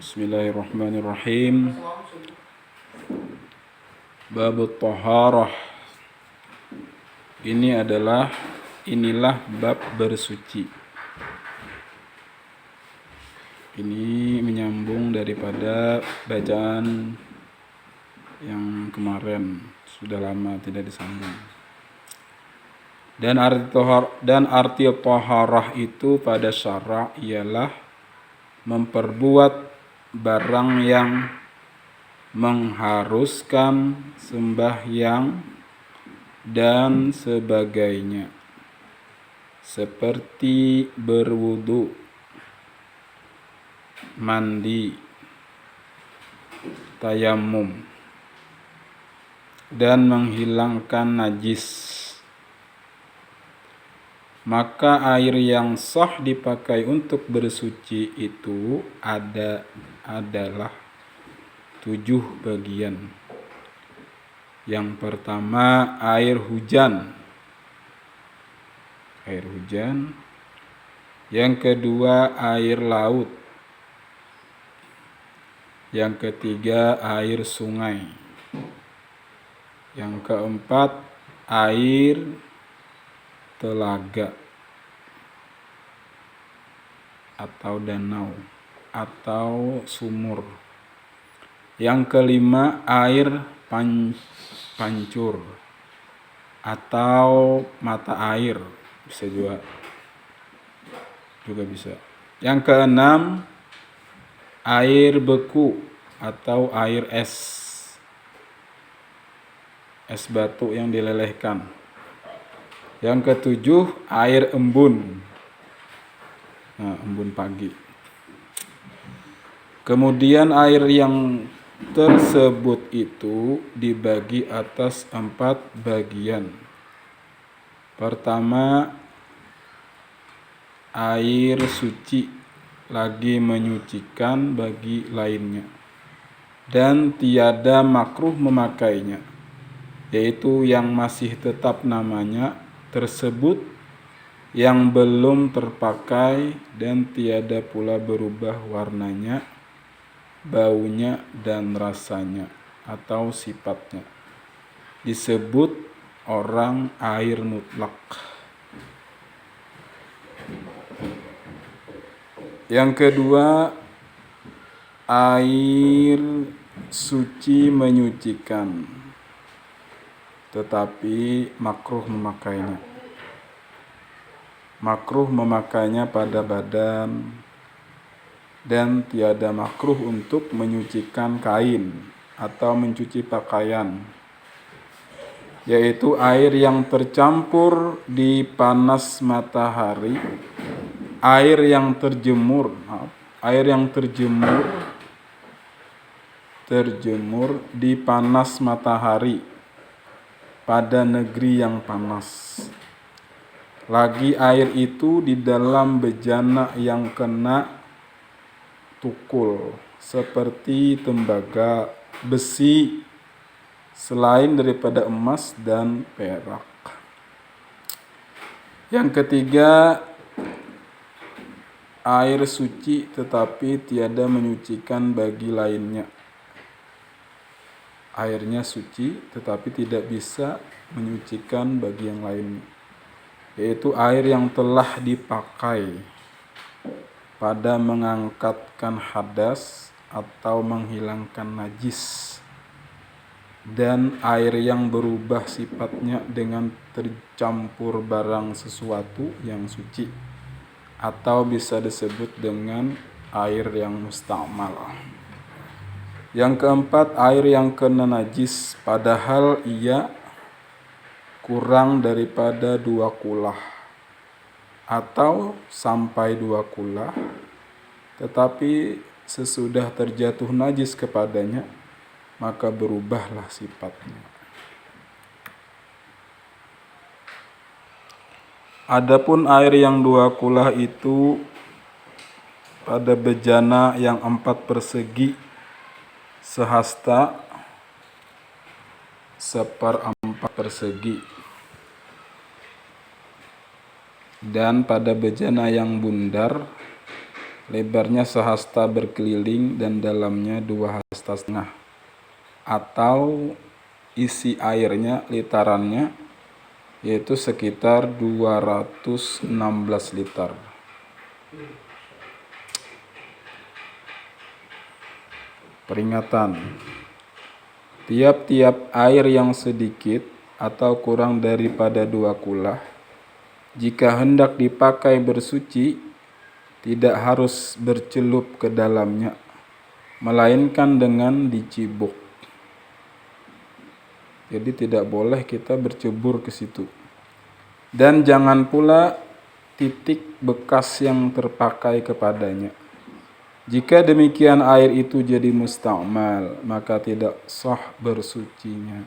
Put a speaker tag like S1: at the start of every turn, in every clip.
S1: Bismillahirrahmanirrahim. Bab Taharah. Inilah bab bersuci. Ini menyambung daripada bacaan yang kemarin, sudah lama tidak disambung. Dan arti taharah itu pada syara' ialah memperbuat barang yang mengharuskan sembahyang dan sebagainya, seperti berwudu, mandi, tayamum, dan menghilangkan najis. Maka air yang sah dipakai untuk bersuci itu adalah 7 bagian. Yang pertama, air hujan. Yang kedua, air laut. Yang ketiga, air sungai. Yang keempat, air telaga atau danau atau sumur. Yang kelima, air pancur atau mata air, bisa juga bisa. Yang keenam, air beku atau air es batu yang dilelehkan. Yang ketujuh, air embun. Embun pagi. Kemudian air yang tersebut itu dibagi atas 4 bagian. Pertama, air suci, lagi menyucikan bagi lainnya, dan tiada makruh memakainya, yaitu yang masih tetap namanya tersebut, yang belum terpakai, dan tiada pula berubah warnanya, baunya, dan rasanya atau sifatnya, disebut orang air mutlak. Yang kedua, air suci menyucikan, tetapi makruh memakainya pada badan, dan tiada makruh untuk menyucikan kain atau mencuci pakaian, yaitu air yang tercampur di panas matahari, air yang terjemur di panas matahari pada negeri yang panas. Lagi air itu di dalam bejana yang kena tukul, seperti tembaga, besi, selain daripada emas dan perak. Yang ketiga, air suci tetapi tiada menyucikan bagi lainnya. Airnya suci tetapi tidak bisa menyucikan bagi yang lainnya, yaitu air yang telah dipakai pada mengangkatkan hadas atau menghilangkan najis, dan air yang berubah sifatnya dengan tercampur barang sesuatu yang suci, atau bisa disebut dengan air yang mustamal. Yang keempat, air yang kena najis padahal ia kurang daripada 2 kulah atau sampai 2 kulah, tetapi sesudah terjatuh najis kepadanya, maka berubahlah sifatnya. Adapun air yang 2 kulah itu pada bejana yang 4 persegi sehasta 1/4 persegi, dan pada bejana yang bundar lebarnya sehasta berkeliling dan dalamnya 2,5 hasta, atau isi airnya litarannya yaitu sekitar 216 liter. Peringatan: tiap-tiap air yang sedikit atau kurang daripada 2 kulah, jika hendak dipakai bersuci, tidak harus bercelup ke dalamnya, melainkan dengan dicibuk. Jadi tidak boleh kita bercebur ke situ. Dan jangan pula titik bekas yang terpakai kepadanya. Jika demikian air itu jadi musta'mal, maka tidak sah bersucinya.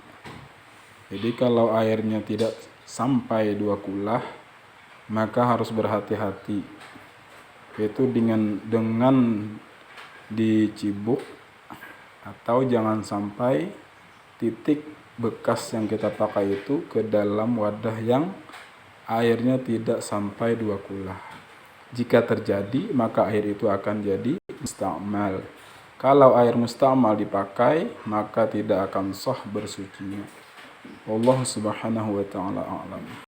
S1: Jadi kalau airnya tidak sampai 2 kulah, maka harus berhati-hati. Yaitu dengan dicibuk, atau jangan sampai titik bekas yang kita pakai itu ke dalam wadah yang airnya tidak sampai 2 kulah. Jika terjadi, maka air itu akan jadi musta'mal. Kalau air musta'mal dipakai, maka tidak akan sah bersucinya. Allah subhanahu wa ta'ala a'lam.